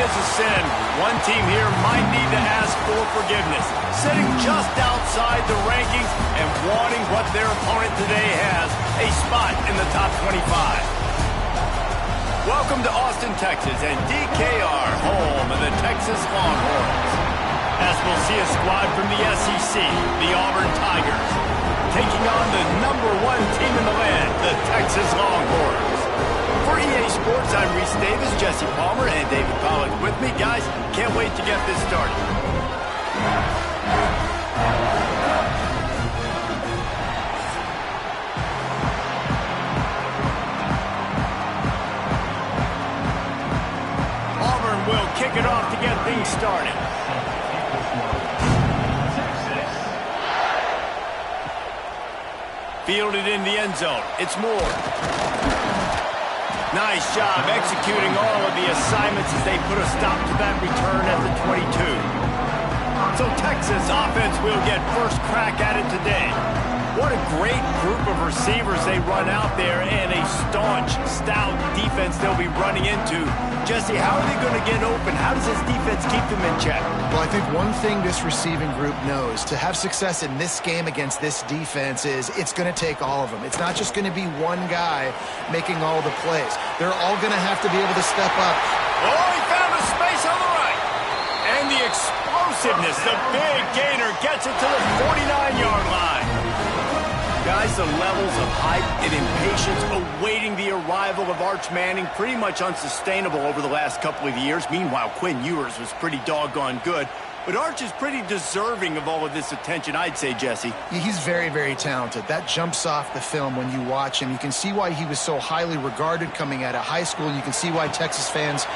is a sin. One team here might need to ask for forgiveness, sitting just outside the rankings and wanting what their opponent today has, a spot in the top 25. Welcome to Austin, Texas, and DKR, home of the Texas Longhorns. As we'll see a squad from the SEC, the Auburn Tigers, taking on the #1 team in the land, the Texas Longhorns. For EA Sports, I'm Reese Davis, Jesse Palmer, and David Pollack with me. Guys, can't wait to get this started. Auburn will kick it off to get things started. Fielded in the end zone. It's Moore. Nice job executing all of the assignments as they put a stop to that return at the 22. So Texas offense will get first crack at it today. What a great group of receivers they run out there, and a staunch, stout defense they'll be running into. Jesse, how are they going to get open? How does this defense keep them in check? Well, I think one thing this receiving group knows, to have success in this game against this defense, is it's going to take all of them. It's not just going to be one guy making all the plays. They're all going to have to be able to step up. Oh, he found a space on the right. And the explosiveness, the big gainer gets it to the 49-yard line. Guys, the levels of hype and impatience awaiting the arrival of Arch Manning pretty much unsustainable over the last couple of years. Meanwhile, Quinn Ewers was pretty doggone good. But Arch is pretty deserving of all of this attention, I'd say, Jesse. He's very, very talented. That jumps off the film when you watch him. You can see why he was so highly regarded coming out of high school. You can see why Texas fans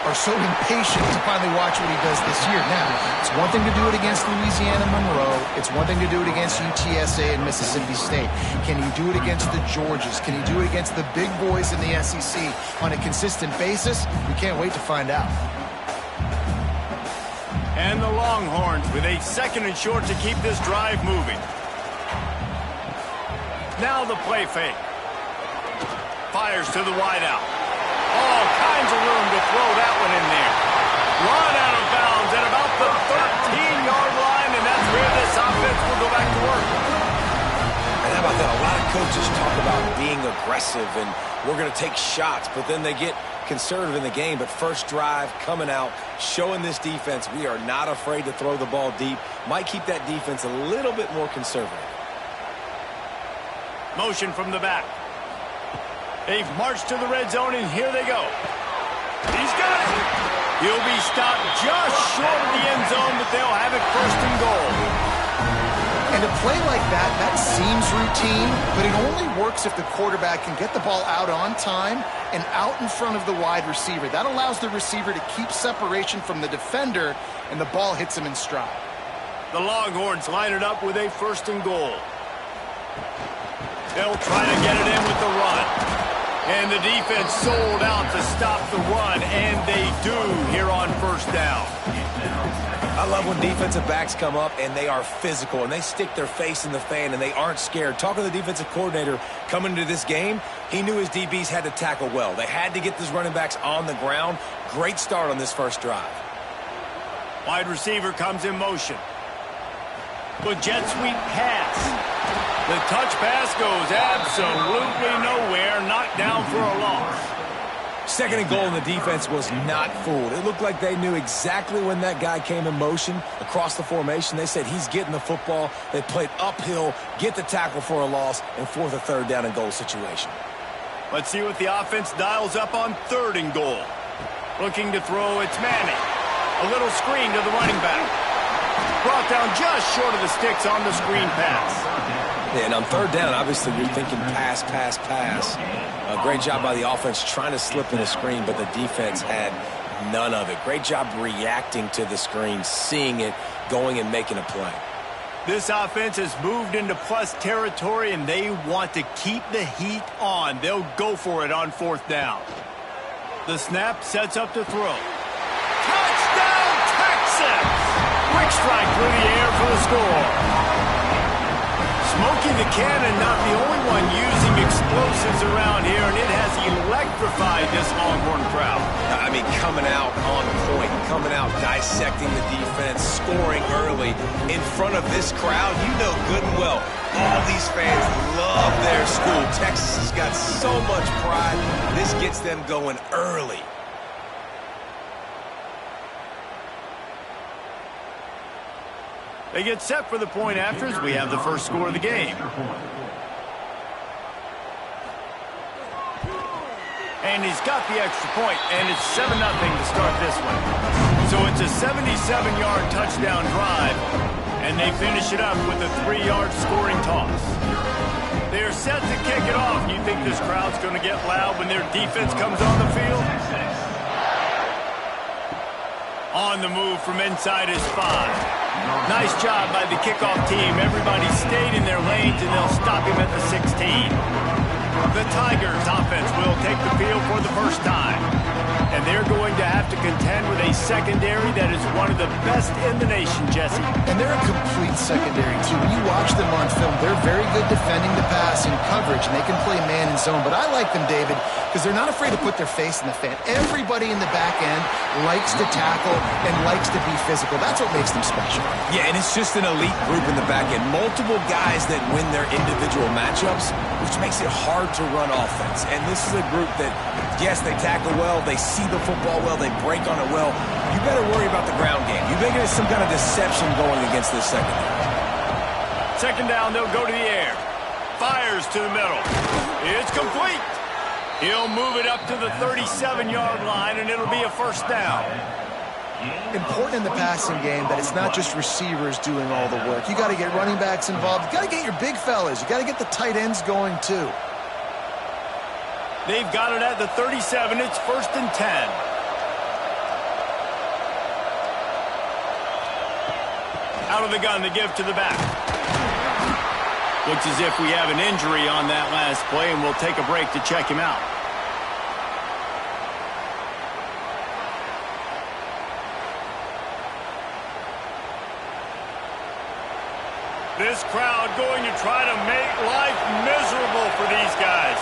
are so impatient to finally watch what he does this year. Now, it's one thing to do it against Louisiana Monroe. It's one thing to do it against UTSA and Mississippi State. Can he do it against the Georgias? Can he do it against the big boys in the SEC on a consistent basis? We can't wait to find out. And the Longhorns with a 2nd and short to keep this drive moving. Now the play fake. Fires to the wideout. All kinds of room to throw that one in there. Run out of bounds at about the 13-yard line, and that's where this offense will go back to work. And how about that? A lot of coaches talk about being aggressive and we're going to take shots, but then they get conservative in the game. But first drive, coming out, showing this defense we are not afraid to throw the ball deep. Might keep that defense a little bit more conservative. Motion from the back. They've marched to the red zone, and here they go. He's got it. He'll be stopped just short of the end zone, but they'll have it 1st and goal. And a play like that, that seems routine, but it only works if the quarterback can get the ball out on time and out in front of the wide receiver. That allows the receiver to keep separation from the defender, and the ball hits him in stride. The Longhorns line it up with a 1st and goal. They'll try to get it in with the run. And the defense sold out to stop the run, and they do here on 1st down. I love when defensive backs come up and they are physical and they stick their face in the fan and they aren't scared. Talking to the defensive coordinator coming into this game, he knew his DBs had to tackle well. They had to get these running backs on the ground. Great start on this 1st drive. Wide receiver comes in motion. With jet sweep pass. The touch pass goes absolutely nowhere, knocked down for a loss. 2nd and goal, and the defense was not fooled. It looked like they knew exactly when that guy came in motion across the formation. They said he's getting the football. They played uphill, get the tackle for a loss, and 4th or 3rd down and goal situation. Let's see what the offense dials up on 3rd and goal. Looking to throw, it's Manning. A little screen to the running back. Brought down just short of the sticks on the screen pass. And on 3rd down, obviously you're thinking pass, pass, pass. A great job by the offense trying to slip in a screen, but the defense had none of it. Great job reacting to the screen, seeing it, going and making a play. This offense has moved into plus territory, and they want to keep the heat on. They'll go for it on 4th down. The snap sets up to throw. Touchdown, Texas! Quick strike through the air for the score. Smokey the Cannon, not the only one using explosives around here, and it has electrified this Longhorn crowd. I mean, coming out on point, coming out dissecting the defense, scoring early in front of this crowd. You know good and well, all these fans love their school. Texas has got so much pride. This gets them going early. They get set for the point after as we have the first score of the game. And he's got the extra point, and it's 7-0 to start this one. So it's a 77-yard touchdown drive, and they finish it up with a 3-yard scoring toss. They are set to kick it off. You think this crowd's going to get loud when their defense comes on the field? On the move from inside his 5. Nice job by the kickoff team. Everybody stayed in their lanes, and they'll stop him at the 16. The Tigers offense will take the field for the first time. And they're going to have to contend with a secondary that is one of the best in the nation, Jesse. And they're a complete secondary, too. When you watch them on film, they're very good defending the pass and coverage, and they can play man and zone. But I like them, David, because they're not afraid to put their face in the fan. Everybody in the back end likes to tackle and likes to be physical. That's what makes them special. Yeah, and it's just an elite group in the back end. Multiple guys that win their individual matchups, which makes it hard to run offense. And this is a group that, yes, they tackle well, they see the football well, they break on it well. You better worry about the ground game. You think there's some kind of deception going against this secondary. Second down, they'll go to the air. Fires to the middle. It's complete. He'll move it up to the 37-yard line, and it'll be a first down. Important in the passing game that it's not just receivers doing all the work. You got to get running backs involved. You got to get your big fellas. You got to get the tight ends going, too. They've got it at the 37. It's 1st and 10. Out of the gun, they give to the back. Looks as if we have an injury on that last play, and we'll take a break to check him out. This crowd going to try to make life miserable for these guys.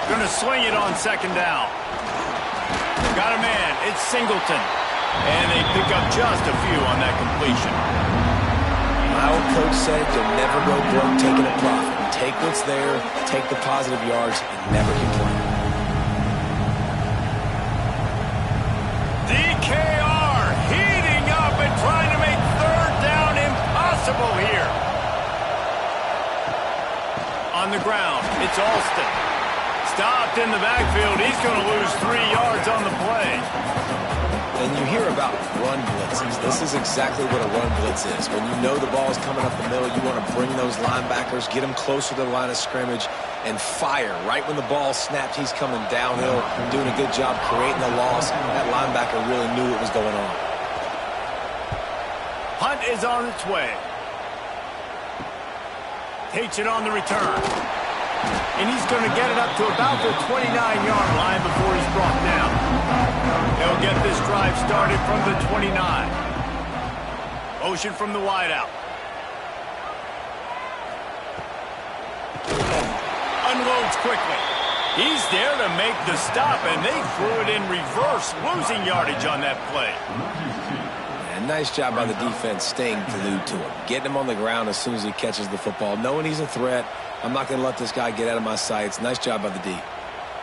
Going to swing it on second down. Got a man. It's Singleton. And they pick up just a few on that completion. My old coach said you'll never go broke taking a profit. Take what's there, take the positive yards, and never complain. DKR heating up and trying to make third down impossible here. On the ground, it's Alston. Stopped in the backfield. He's going to lose 3 yards on the play. And you hear about run blitzes. This is exactly what a run blitz is. When you know the ball is coming up the middle, you want to bring those linebackers, get them closer to the line of scrimmage, and fire. Right when the ball snapped, he's coming downhill, doing a good job creating the loss. That linebacker really knew what was going on. Punt is on its way. Takes it on the return. And he's going to get it up to about the 29-yard line before he's brought down. They'll get this drive started from the 29. Motion from the wideout. Unloads quickly. He's there to make the stop, and they threw it in reverse, losing yardage on that play. And nice job by the defense staying glued to him. Getting him on the ground as soon as he catches the football. Knowing he's a threat, I'm not going to let this guy get out of my sights. Nice job by the D.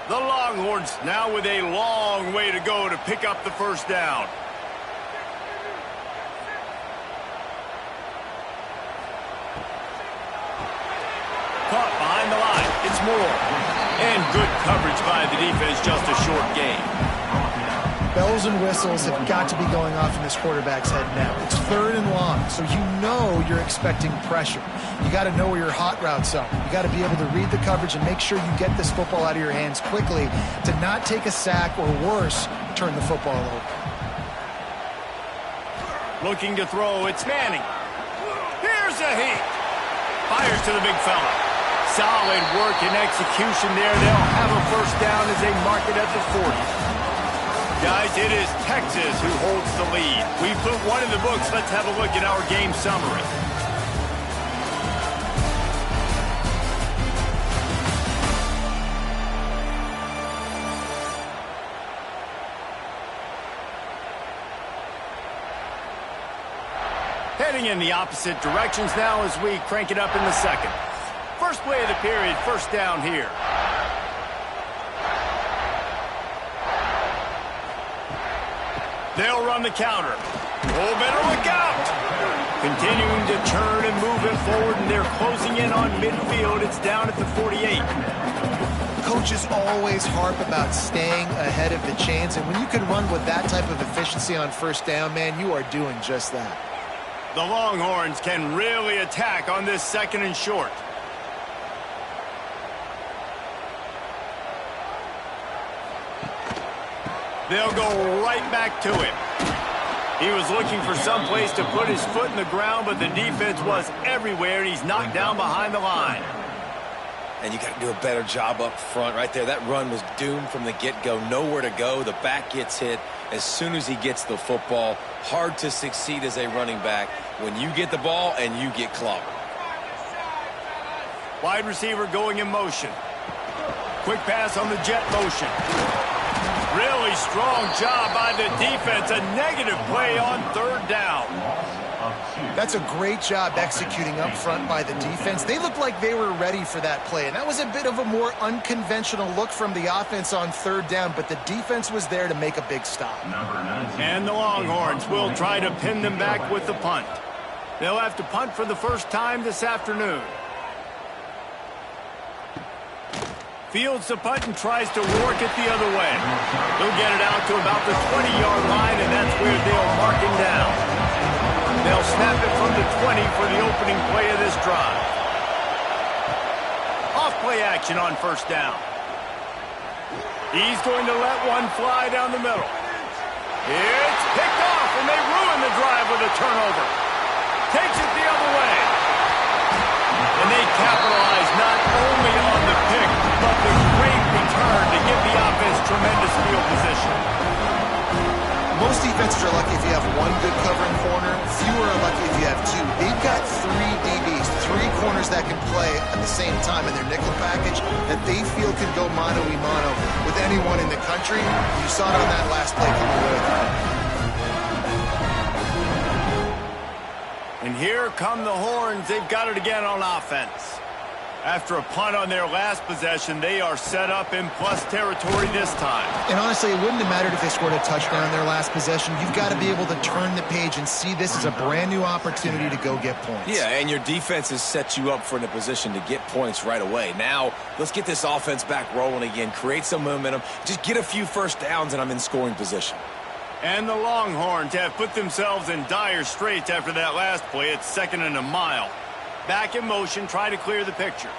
The Longhorns now with a long way to go to pick up the first down. Caught behind the line. It's Moore. And good coverage by the defense, just a short gain. Bells and whistles have got to be going off in this quarterback's head now. It's 3rd and long, so you know you're expecting pressure. You got to know where your hot routes are. You got to be able to read the coverage and make sure you get this football out of your hands quickly to not take a sack or worse, turn the football over. Looking to throw, it's Manning. Here's a heat. Fires to the big fella. Solid work and execution there. They'll have a first down as they mark it at the 40. Guys, it is Texas who holds the lead. We put one in the books. Let's have a look at our game summary. Heading in the opposite directions now as we crank it up in the second. First play of the period, first down here. They'll run the counter. Oh, better look out. Continuing to turn and move it forward, and they're closing in on midfield. It's down at the 48. Coaches always harp about staying ahead of the chains, and when you can run with that type of efficiency on first down, man, you are doing just that. The Longhorns can really attack on this second and short. They'll go right back to him. He was looking for some place to put his foot in the ground, but the defense was everywhere, and he's knocked down behind the line. And you got to do a better job up front right there. That run was doomed from the get-go. Nowhere to go. The back gets hit as soon as he gets the football. Hard to succeed as a running back when you get the ball and you get clobbered. Wide receiver going in motion. Quick pass on the jet motion. Really strong job by the defense. A negative play on third down. That's a great job executing up front by the defense. They looked like they were ready for that play, and that was a bit of a more unconventional look from the offense on third down, but the defense was there to make a big stop. And the Longhorns will try to pin them back with the punt. They'll have to punt for the first time this afternoon. Fields the punt and tries to work it the other way. He'll get it out to about the 20-yard line, and that's where they'll mark him down. They'll snap it from the 20 for the opening play of this drive. Off play action on first down. He's going to let one fly down the middle. It's picked off, and they ruin the drive with a turnover. Takes it the other way. And they capitalize not only on the pick, but the great return to give the offense tremendous field position. Most defenses are lucky if you have one good covering corner. Fewer are lucky if you have two. They've got three DBs, three corners that can play at the same time in their nickel package that they feel can go mano-a-mano with anyone in the country. You saw it on that last play coming away. And here come the Horns. They've got it again on offense. After a punt on their last possession, they are set up in plus territory this time. And honestly, it wouldn't have mattered if they scored a touchdown their last possession. You've got to be able to turn the page and see this as a brand new opportunity to go get points. Yeah, and your defense has set you up for in a position to get points right away. Now, let's get this offense back rolling again, create some momentum, just get a few first downs, and I'm in scoring position. And the Longhorns have put themselves in dire straits after that last play. It's second and a mile. Back in motion, try to clear the picture.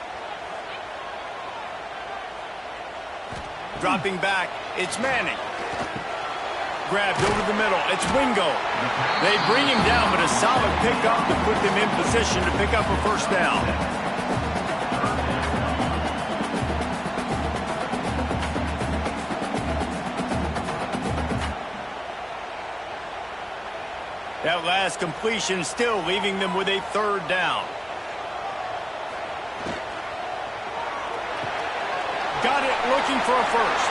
Dropping back, it's Manning. Grabbed over the middle, it's Wingo. They bring him down, but a solid pickup to put them in position to pick up a first down. That last completion still leaving them with a third down. Got it looking for a first.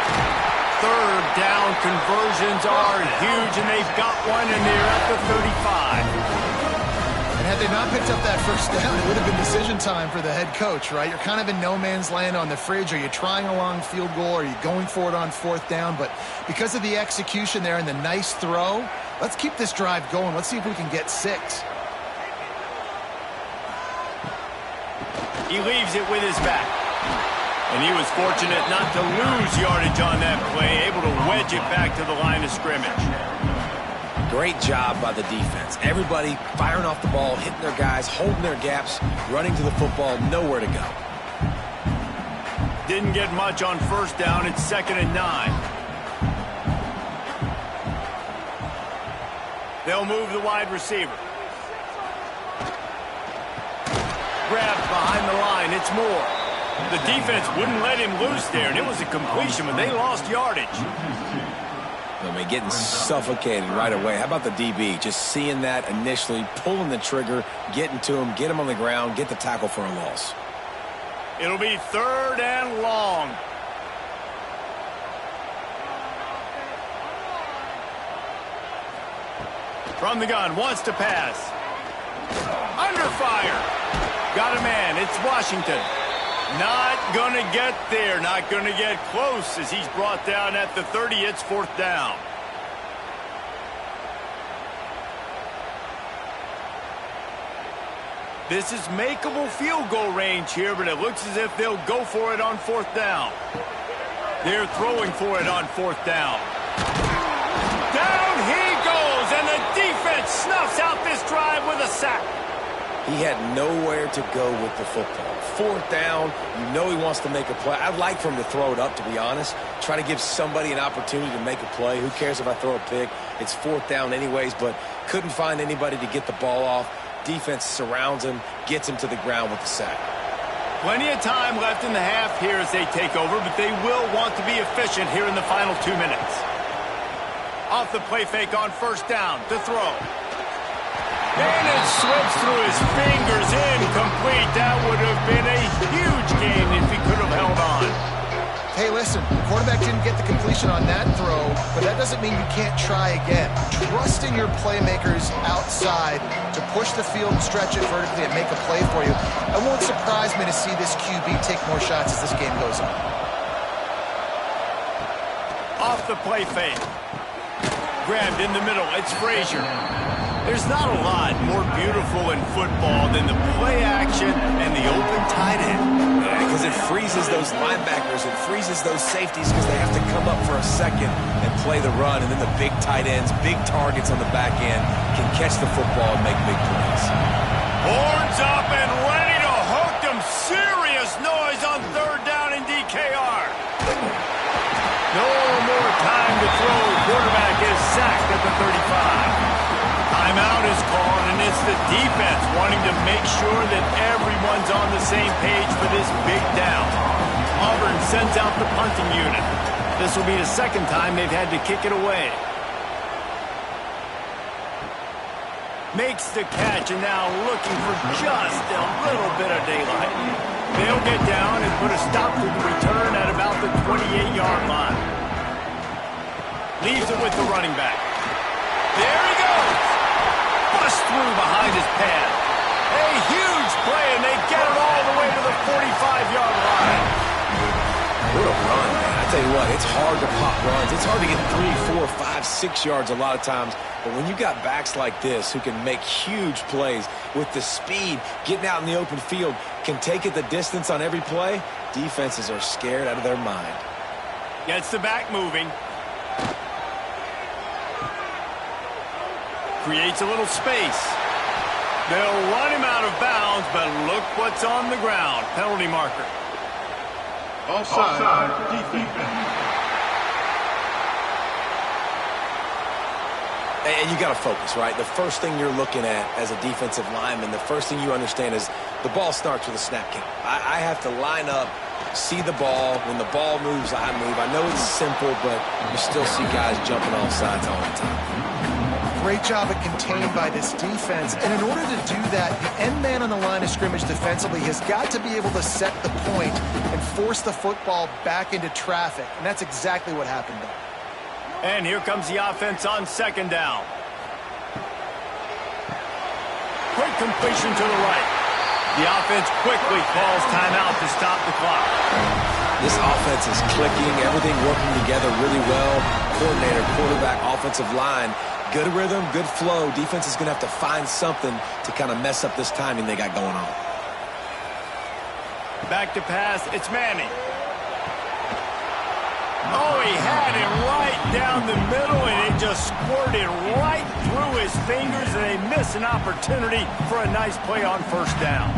Third down conversions are huge, and they've got one, and they're at the 35. And had they not picked up that first down, it would have been decision time for the head coach, right? You're kind of in no man's land on the fridge. Are you trying a long field goal? Are you going for it on fourth down? But because of the execution there and the nice throw, let's keep this drive going. Let's see if we can get 6. He leaves it with his back. And he was fortunate not to lose yardage on that play, able to wedge it back to the line of scrimmage. Great job by the defense. Everybody firing off the ball, hitting their guys, holding their gaps, running to the football, nowhere to go. Didn't get much on first down. It's second and 9. They'll move the wide receiver. Grabbed behind the line. It's Moore. The defense wouldn't let him loose there, and it was a completion, but they lost yardage. I mean, getting suffocated right away. How about the DB? Just seeing that initially, pulling the trigger, getting to him, get him on the ground, get the tackle for a loss. It'll be third and long. From the gun, wants to pass. fire. Got a man. It's Washington. Not going to get there. Not going to get close as he's brought down at the 30. It's 4th down. This is makeable field goal range here, but it looks as if they'll go for it on 4th down. They're throwing for it on 4th down. Down he goes, and the defense snuffs out this drive with a sack. He had nowhere to go with the football. 4th down, you know he wants to make a play. I'd like for him to throw it up, to be honest. Try to give somebody an opportunity to make a play. Who cares if I throw a pick? It's 4th down anyways, but couldn't find anybody to get the ball off. Defense surrounds him, gets him to the ground with the sack. Plenty of time left in the half here as they take over, but they will want to be efficient here in the final 2 minutes. Off the play fake on 1st down to throw. And it slips through his fingers, incomplete. That would have been a huge game if he could have held on. Hey, listen, the quarterback didn't get the completion on that throw, but that doesn't mean you can't try again. Trusting your playmakers outside to push the field and stretch it vertically and make a play for you. It won't surprise me to see this QB take more shots as this game goes on. Off the play fake. Grabbed in the middle. It's Frazier. There's not a lot more beautiful in football than the play action and the open tight end. Because it freezes those linebackers, it freezes those safeties because they have to come up for a second and play the run, and then the big tight ends, big targets on the back end can catch the football and make big plays. Horns up and ready to hook them. Serious noise on 3rd down in DKR. No more time to throw. Quarterback is sacked at the 35. Timeout is called, and it's the defense wanting to make sure that everyone's on the same page for this big down. Auburn sends out the punting unit. This will be the 2nd time they've had to kick it away. Makes the catch, and now looking for just a little bit of daylight. They'll get down and put a stop to the return at about the 28-yard line. Leaves it with the running back. There he goes. Bust through behind his pad. A huge play, and they get it all the way to the 45-yard line. What a run, man. I tell you what, it's hard to pop runs. It's hard to get 3, 4, 5, 6 yards a lot of times. But when you got backs like this who can make huge plays with the speed, getting out in the open field, can take it the distance on every play, defenses are scared out of their mind. Gets the back moving. Creates a little space. They'll run him out of bounds, but look what's on the ground. Penalty marker. Offside. Defense. And you got to focus, right? The first thing you're looking at as a defensive lineman, the first thing you understand is the ball starts with a snap count. I have to line up, see the ball. When the ball moves, I move. I know it's simple, but you still see guys jumping off sides all the time. Great job at contained by this defense. And in order to do that, the end man on the line of scrimmage defensively has got to be able to set the point and force the football back into traffic. And that's exactly what happened there. And here comes the offense on 2nd down. Quick completion to the right. The offense quickly calls timeout to stop the clock. This offense is clicking, everything working together really well. Coordinator, quarterback, offensive line. Good rhythm, good flow. Defense is going to have to find something to kind of mess up this timing they got going on. Back to pass. It's Manning. Oh, he had it right down the middle, and it just squirted right through his fingers, and they miss an opportunity for a nice play on 1st down.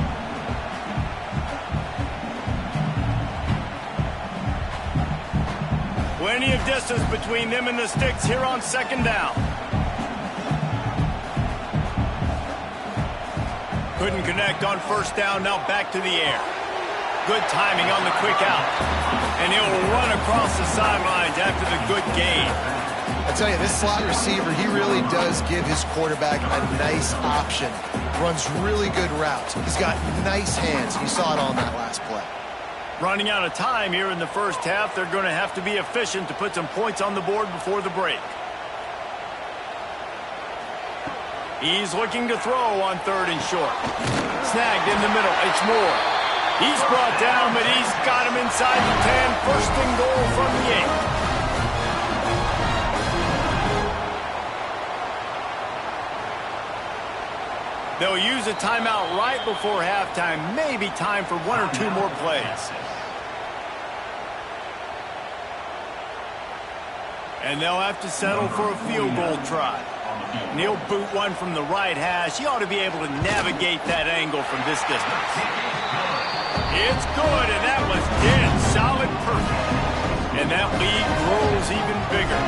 Plenty of distance between them and the sticks here on 2nd down. Couldn't connect on 1st down, now back to the air. Good timing on the quick out. And he'll run across the sidelines after the good gain. I tell you, this slot receiver, he really does give his quarterback a nice option. Runs really good routes. He's got nice hands. You saw it on that last play. Running out of time here in the 1st half. They're going to have to be efficient to put some points on the board before the break. He's looking to throw on 3rd and short. Snagged in the middle. It's Moore. He's brought down, but he's got him inside the 10. 1st and goal from the 8. They'll use a timeout right before halftime. Maybe time for 1 or 2 more plays. And they'll have to settle for a field goal try. And he'll boot one from the right hash. He ought to be able to navigate that angle from this distance. It's good, and that was dead solid perfect. And that lead grows even bigger.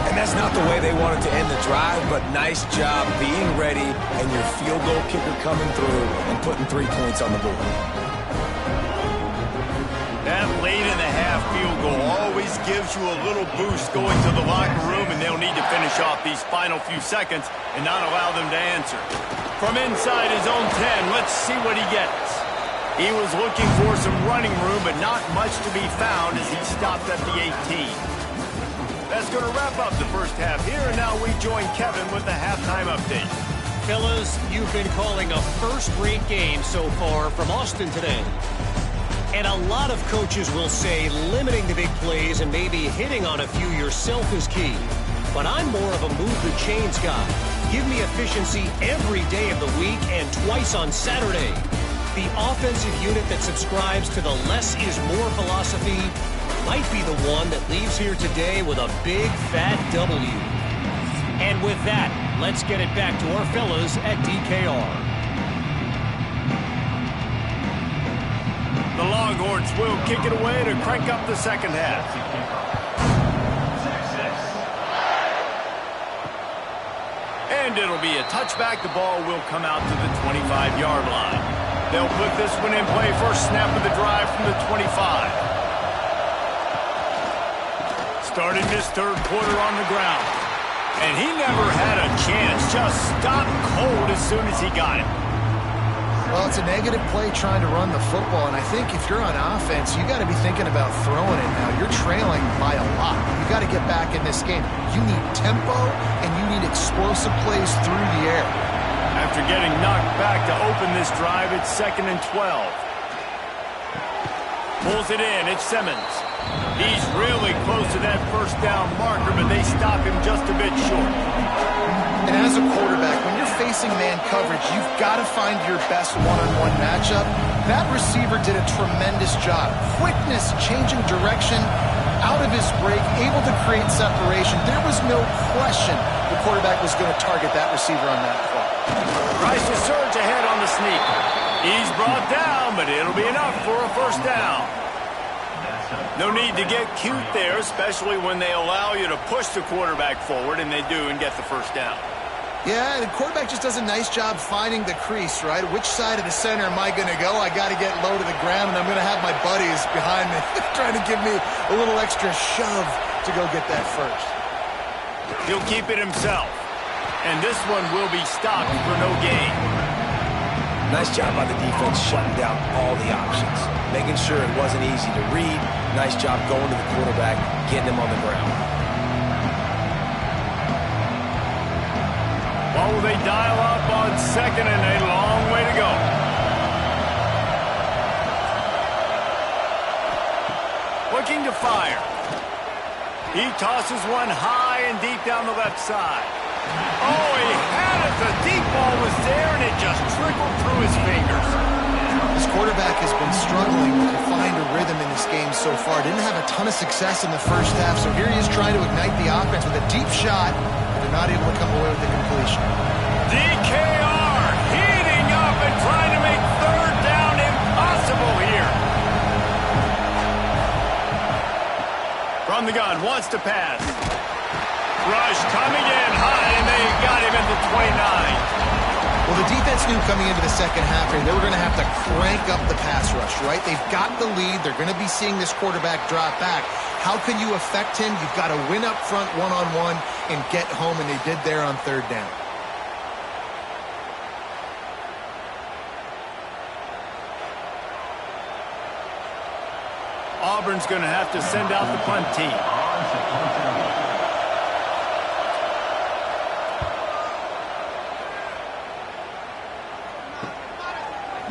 And that's not the way they wanted to end the drive, but nice job being ready and your field goal kicker coming through and putting 3 points on the board. That late-in-the-half field goal always gives you a little boost going to the locker room, and they'll need to finish off these final few seconds and not allow them to answer. From inside his own 10, let's see what he gets. He was looking for some running room, but not much to be found as he stopped at the 18. That's going to wrap up the first half here, and now we join Kevin with the halftime update. Fellas, you've been calling a first-rate game so far from Austin today. And a lot of coaches will say limiting the big plays and maybe hitting on a few yourself is key. But I'm more of a move the chains guy. Give me efficiency every day of the week and twice on Saturday. The offensive unit that subscribes to the less is more philosophy might be the one that leaves here today with a big fat W. And with that, let's get it back to our fellas at DKR. The Longhorns will kick it away to crank up the second half. And it'll be a touchback. The ball will come out to the 25-yard line. They'll put this one in play. First snap of the drive from the 25. Started this 3rd quarter on the ground. And he never had a chance. Just stopped cold as soon as he got it. Well, it's a negative play trying to run the football, and I think if you're on offense, you got to be thinking about throwing it now. You're trailing by a lot. You got to get back in this game. You need tempo, and you need explosive plays through the air. After getting knocked back to open this drive, it's 2nd and 12. Pulls it in. It's Simmons. He's really close to that first down marker, but they stop him just a bit short. And as a quarterback, when you're facing man coverage, you've got to find your best one-on-one matchup. That receiver did a tremendous job. Quickness, changing direction, out of his break, able to create separation. There was no question the quarterback was going to target that receiver on that play. Tries to surge ahead on the sneak. He's brought down, but it'll be enough for a first down. No need to get cute there, especially when they allow you to push the quarterback forward, and they do, and get the first down. Yeah, the quarterback just does a nice job finding the crease, right? Which side of the center am I going to go? I got to get low to the ground, and I'm going to have my buddies behind me trying to give me a little extra shove to go get that first. He'll keep it himself, and this one will be stopped for no gain. Nice job by the defense shutting down all the options, making sure it wasn't easy to read. Nice job going to the quarterback, getting him on the ground. Well, they dial up on 2nd and a long way to go. Looking to fire. He tosses one high and deep down the left side. Oh, he had it. The deep ball was there, and it just trickled through his fingers. This quarterback has been struggling to find a rhythm in this game so far. Didn't have a ton of success in the first half, so here he is trying to ignite the offense with a deep shot, but they're not able to come away with the completion. DKR heating up and trying to make 3rd down impossible here. From the gun, wants to pass. Rush coming in high, and they got him at the 29. Well, the defense knew coming into the second half here, they were going to have to crank up the pass rush, right? They've got the lead. They're going to be seeing this quarterback drop back. How can you affect him? You've got to win up front one-on-one and get home, and they did there on 3rd down. Auburn's going to have to send out the punt team.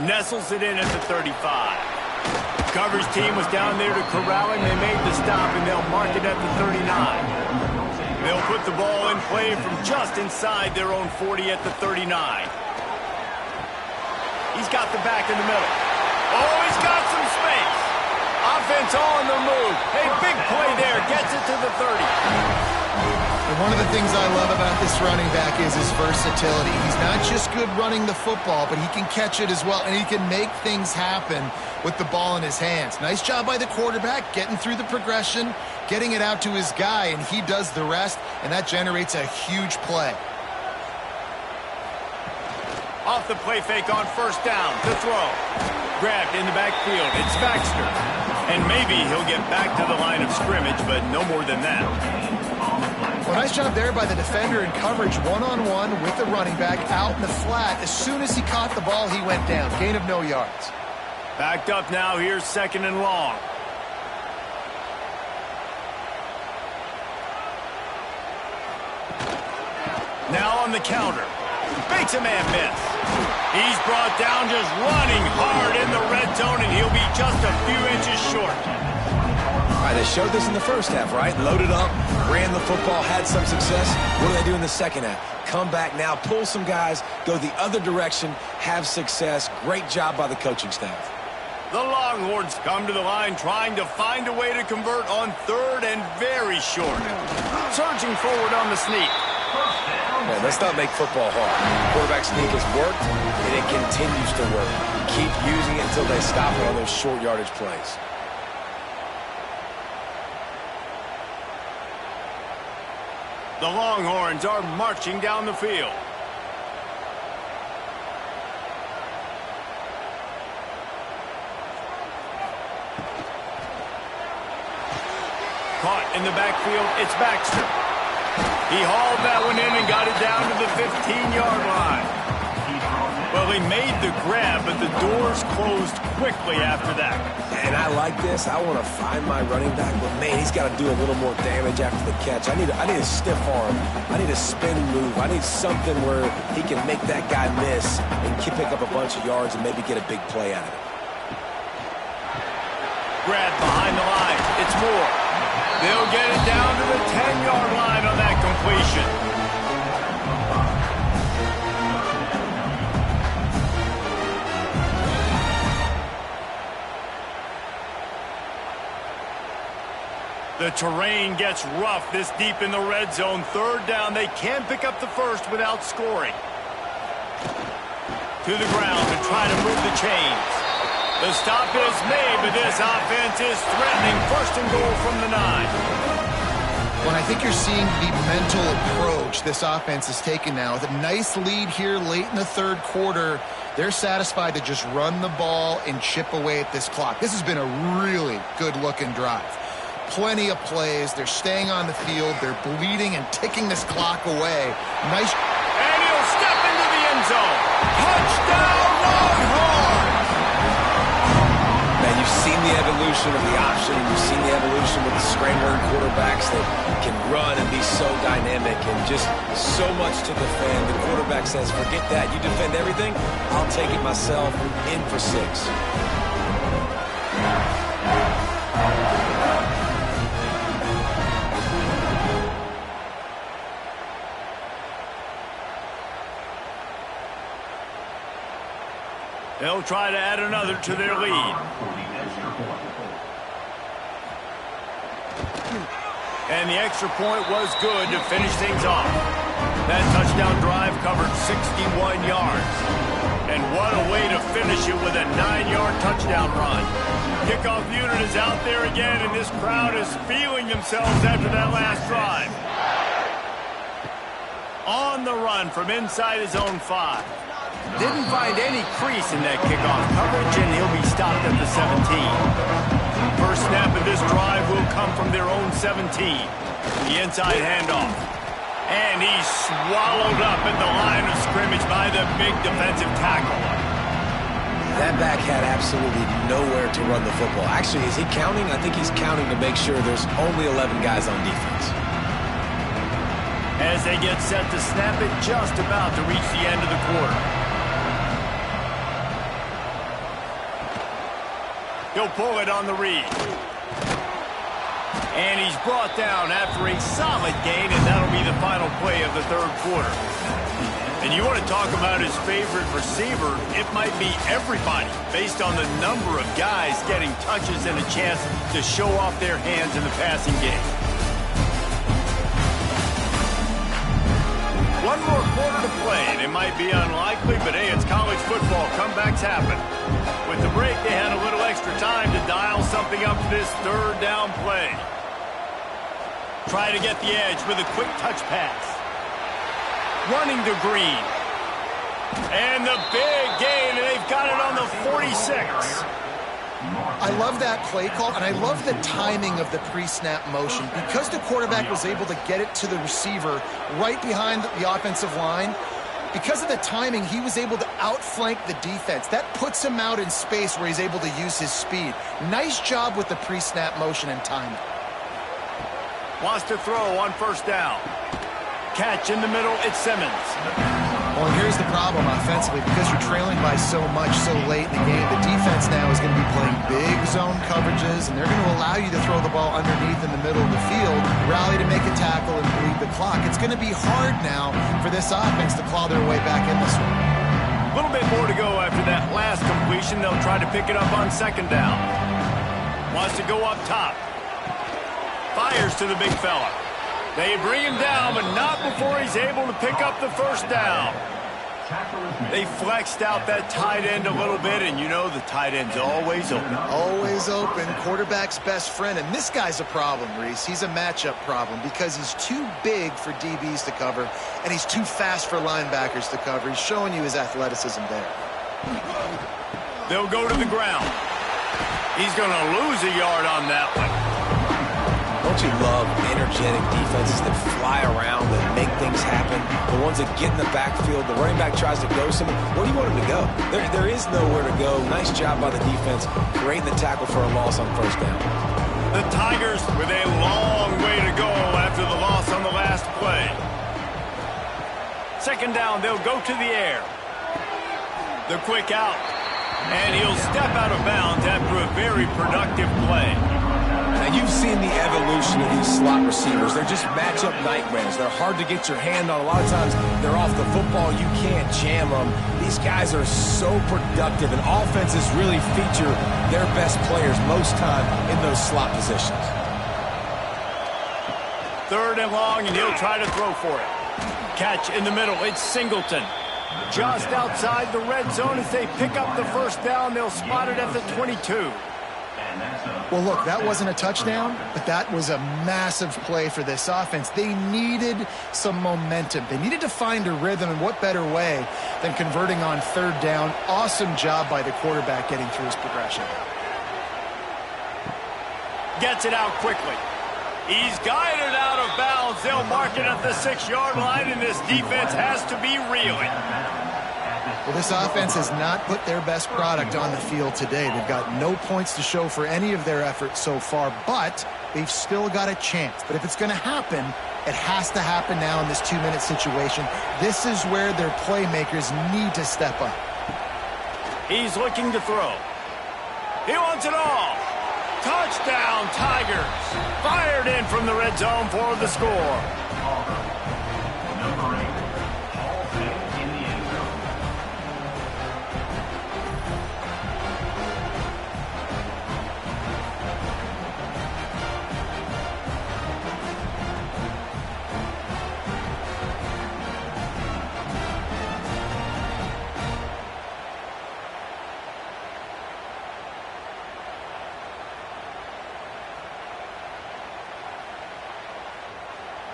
Nestles it in at the 35. Coverage team was down there to corral him. They made the stop, and they'll mark it at the 39. They'll put the ball in play from just inside their own 40 at the 39. He's got the back in the middle. Oh, he's got some space. Offense on the move. Hey, big play there. Gets it to the 30. And one of the things I love about this running back is his versatility. He's not just good running the football, but he can catch it as well, and he can make things happen with the ball in his hands. Nice job by the quarterback, getting through the progression, getting it out to his guy, and he does the rest, and that generates a huge play. Off the play fake on first down to throw. Grabbed in the backfield. It's Baxter. And maybe he'll get back to the line of scrimmage, but no more than that. Well, nice job there by the defender in coverage one-on-one with the running back out in the flat. As soon as he caught the ball, he went down. Gain of no yards. Backed up now. Here's 2nd and long. Now on the counter. Makes a man miss. He's brought down just running hard in the red zone, and he'll be just a few inches short. All right, they showed this in the first half, right? Loaded up, ran the football, had some success. What do they do in the second half? Come back now, pull some guys, go the other direction, have success. Great job by the coaching staff. The Longhorns come to the line trying to find a way to convert on 3rd and very short. Surging forward on the sneak. Man, let's not make football hard. Quarterback sneak has worked, and it continues to work. Keep using it until they stop it on those short yardage plays. The Longhorns are marching down the field. Caught in the backfield, it's Baxter. He hauled that one in and got it down to the 15-yard line. Well, they made the grab, but the doors closed quickly after that. And I like this. I want to find my running back, but man, he's got to do a little more damage after the catch. I need a stiff arm. I need a spin move. I need something where he can make that guy miss and pick up a bunch of yards and maybe get a big play out of it. Grab behind the line. It's Moore. They'll get it down to the 10-yard line on that completion. The terrain gets rough this deep in the red zone. 3rd down. They can pick up the first without scoring. To the ground to try to move the chains. The stop is made, but this offense is threatening. 1st and goal from the 9. Well, I think you're seeing the mental approach this offense is taking now. With a nice lead here late in the 3rd quarter, they're satisfied to just run the ball and chip away at this clock. This has been a really good-looking drive. Plenty of plays. They're staying on the field. They're bleeding and ticking this clock away. Nice. And he'll step into the end zone. Touchdown, Longhorns! Man, you've seen the evolution of the option. You've seen the evolution with the scrambling quarterbacks that can run and be so dynamic and just so much to defend. The quarterback says, forget that. You defend everything, I'll take it myself. In for 6. They'll try to add another to their lead. And the extra point was good to finish things off. That touchdown drive covered 61 yards. And what a way to finish it with a 9-yard touchdown run. Kickoff unit is out there again, and this crowd is feeling themselves after that last drive. On the run from inside his own 5. Didn't find any crease in that kickoff coverage, and he'll be stopped at the 17. First snap of this drive will come from their own 17. The inside handoff. And he's swallowed up at the line of scrimmage by the big defensive tackle. That back had absolutely nowhere to run the football. Actually, is he counting? I think he's counting to make sure there's only 11 guys on defense. As they get set to snap it, just about to reach the end of the quarter. He'll pull it on the read. And he's brought down after a solid gain, and that'll be the final play of the third quarter. And you want to talk about his favorite receiver, it might be everybody, based on the number of guys getting touches and a chance to show off their hands in the passing game. One more quarter to play, and it might be unlikely, but hey, it's college football. Comebacks happen. With the break, they had a little extra time to dial something up for this third down play. Try to get the edge with a quick touch pass. Running to Green. And the big gain, and they've got it on the 46. I love that play call, and I love the timing of the pre-snap motion. Because the quarterback was able to get it to the receiver right behind the offensive line, because of the timing, he was able to outflank the defense. That puts him out in space where he's able to use his speed. Nice job with the pre-snap motion and timing. Wants to throw on first down. Catch in the middle, it's Simmons. Well, and here's the problem offensively. Because you're trailing by so much so late in the game, the defense now is going to be playing big zone coverages, and they're going to allow you to throw the ball underneath in the middle of the field, rally to make a tackle, and bleed the clock. It's going to be hard now for this offense to claw their way back in this one. A little bit more to go after that last completion. They'll try to pick it up on second down. Wants to go up top. Fires to the big fella. They bring him down, but not before he's able to pick up the first down. They flexed out that tight end a little bit, and you know the tight end's always open. Always open. Quarterback's best friend. And this guy's a problem, Reese. He's a matchup problem because he's too big for DBs to cover, and he's too fast for linebackers to cover. He's showing you his athleticism there. They'll go to the ground. He's going to lose a yard on that one. Don't you love energetic defenses that fly around, that make things happen? The ones that get in the backfield, the running back tries to go somewhere. Where do you want him to go? There is nowhere to go. Nice job by the defense, creating the tackle for a loss on first down. The Tigers with a long way to go after the loss on the last play. Second down, they'll go to the air. The quick out. And he'll step out of bounds after a very productive play. Now, you've seen the evolution of these slot receivers. They're just matchup nightmares. They're hard to get your hand on. A lot of times, they're off the football. You can't jam them. These guys are so productive, and offenses really feature their best players most time in those slot positions. Third and long, and he'll try to throw for it. Catch in the middle. It's Singleton. Just outside the red zone as they pick up the first down. They'll spot it at the 22. Well, look, that wasn't a touchdown, but that was a massive play for this offense. They needed some momentum. They needed to find a rhythm, and what better way than converting on third down. Awesome job by the quarterback getting through his progression. Gets it out quickly. He's guided out of bounds. They'll mark it at the 6-yard line, and this defense has to be reeling. Well, this offense has not put their best product on the field today. They've got no points to show for any of their efforts so far, but they've still got a chance. But if it's going to happen, it has to happen now in this 2-minute situation. This is where their playmakers need to step up. He's looking to throw. He wants it all. Touchdown, Tigers. Fired in from the red zone for the score.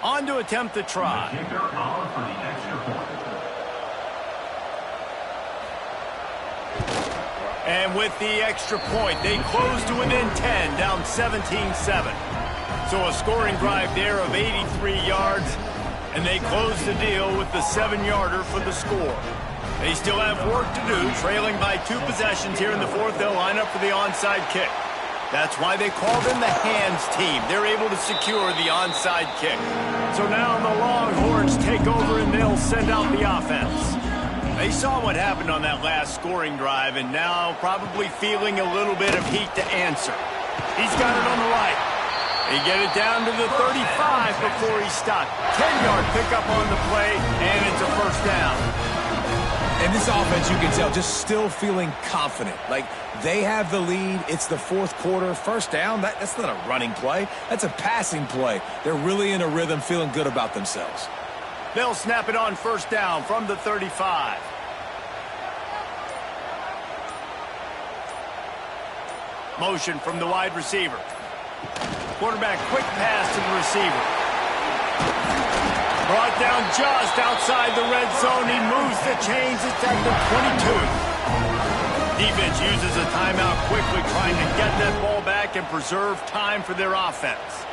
On to attempt the try. And with the extra point, they close to within 10, down 17-7. So a scoring drive there of 83 yards, and they close the deal with the 7-yarder for the score. They still have work to do, trailing by 2 possessions here in the fourth. They'll line up for the onside kick. That's why they call them the hands team. They're able to secure the onside kick. So now the Longhorns take over, and they'll send out the offense. They saw what happened on that last scoring drive, and now probably feeling a little bit of heat to answer. He's got it on the right. They get it down to the 35 before he's stopped. 10-yard pickup on the play, and it's a first down. And this offense, you can tell, just still feeling confident. Like, they have the lead. It's the fourth quarter. First down, that's not a running play. That's a passing play. They're really in a rhythm, feeling good about themselves. They'll snap it on first down from the 35. Motion from the wide receiver. Quarterback quick pass to the receiver. Brought down just outside the red zone. He moves the chains. It's at the 22. Defense uses a timeout quickly, trying to get that ball back and preserve time for their offense.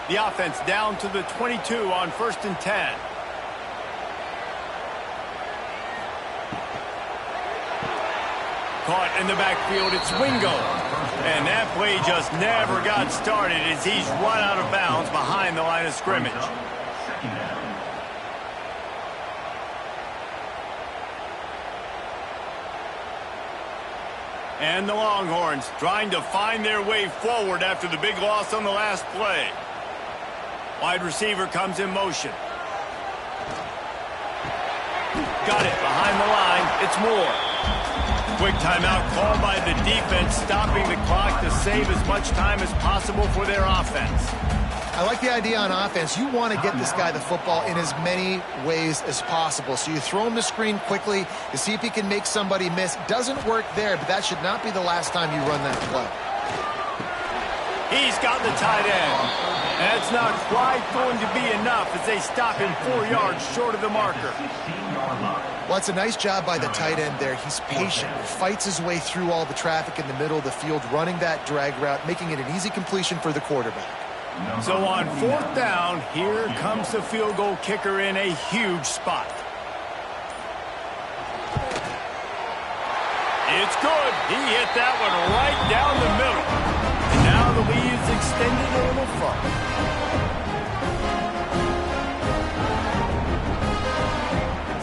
The offense down to the 22 on 1st and 10. Caught in the backfield, it's Wingo. And that play just never got started as he's run out of bounds behind the line of scrimmage. And the Longhorns trying to find their way forward after the big loss on the last play. Wide receiver comes in motion. Got it behind the line. It's Moore. Quick timeout called by the defense, stopping the clock to save as much time as possible for their offense. I like the idea on offense. You want to get this guy the football in as many ways as possible. So you throw him the screen quickly to see if he can make somebody miss. Doesn't work there, but that should not be the last time you run that play. He's got the tight end. That's not quite going to be enough as they stop him 4 yards short of the marker. Well, it's a nice job by the tight end there. He's patient, fights his way through all the traffic in the middle of the field, running that drag route, making it an easy completion for the quarterback. So on 4th down, here comes the field goal kicker in a huge spot. It's good. He hit that one right down the middle. And now the lead is extended a little further.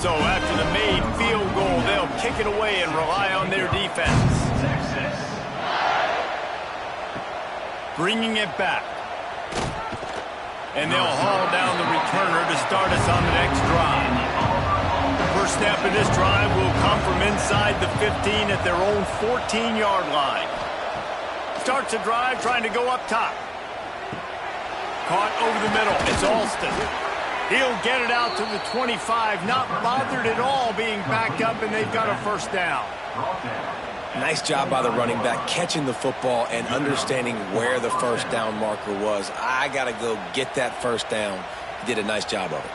So after the made field goal, they'll kick it away and rely on their defense. Bringing it back. And they'll haul down the returner to start us on the next drive. The first snap of this drive will come from inside the 15 at their own 14-yard line. Starts a drive trying to go up top. Caught over the middle. It's Alston. He'll get it out to the 25, not bothered at all being backed up, and they've got a first down. Nice job by the running back, catching the football and understanding where the first down marker was. I got to go get that first down. He did a nice job of it.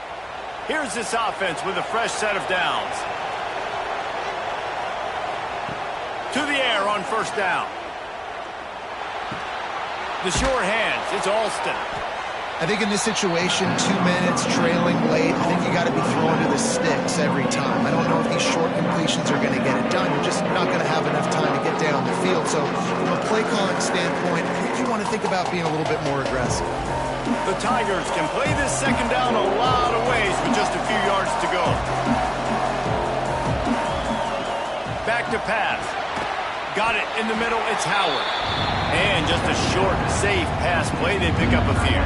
Here's this offense with a fresh set of downs. To the air on first down. The short hands, it's Alston. I think in this situation, 2 minutes, trailing late, I think you got to be throwing to the sticks every time. I don't know if these short completions are going to get it done. You're just not going to have enough time to get down the field. So from a play calling standpoint, I think you want to think about being a little bit more aggressive. The Tigers can play this second down a lot of ways with just a few yards to go. Back to pass. Got it in the middle, it's Howard. And just a short, safe pass play, they pick up a few.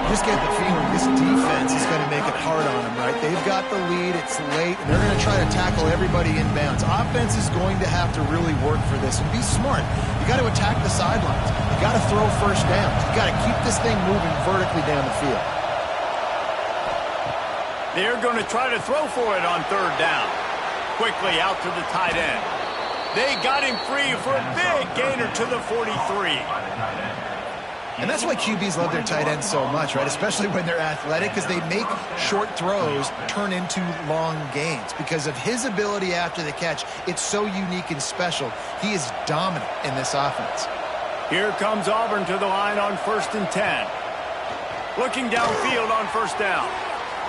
Just get the feeling this defense is going to make it hard on them, right? They've got the lead, it's late, and they're going to try to tackle everybody in bounds. Offense is going to have to really work for this and be smart. You got to attack the sidelines. You got to throw first downs. You got to keep this thing moving vertically down the field. They're going to try to throw for it on 3rd down. Quickly out to the tight end. They got him free for a big gainer to the 43. And that's why QBs love their tight ends so much, right? Especially when they're athletic, because they make short throws turn into long gains. Because of his ability after the catch, it's so unique and special. He is dominant in this offense. Here comes Auburn to the line on 1st and 10. Looking downfield on first down.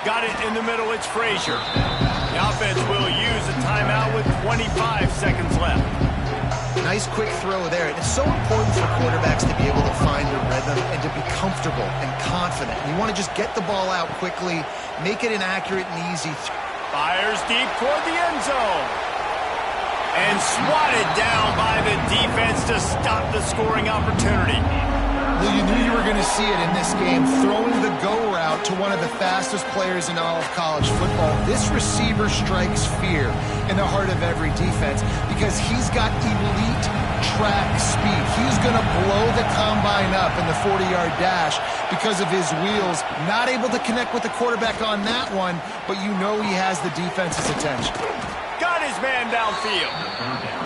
Got it in the middle, it's Frazier. The offense will use a timeout with 25 seconds left. Nice quick throw there. It's so important for quarterbacks to be able to find the rhythm and to be comfortable and confident. You want to just get the ball out quickly, make it an accurate and easy Fires deep toward the end zone. And swatted down by the defense to stop the scoring opportunity. Well, you knew you were going to see it in this game, throwing the go route to one of the fastest players in all of college football. This receiver strikes fear in the heart of every defense because he's got elite track speed. He's going to blow the combine up in the 40-yard dash because of his wheels. Not able to connect with the quarterback on that one, but you know he has the defense's attention. Got his man downfield.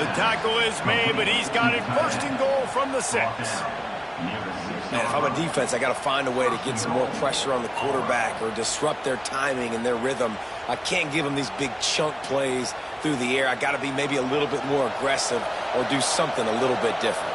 The tackle is made, but he's got it first and goal from the 6. Man, if I'm a defense, I got to find a way to get some more pressure on the quarterback or disrupt their timing and their rhythm. I can't give them these big chunk plays through the air. I got to be maybe a little bit more aggressive or do something a little bit different.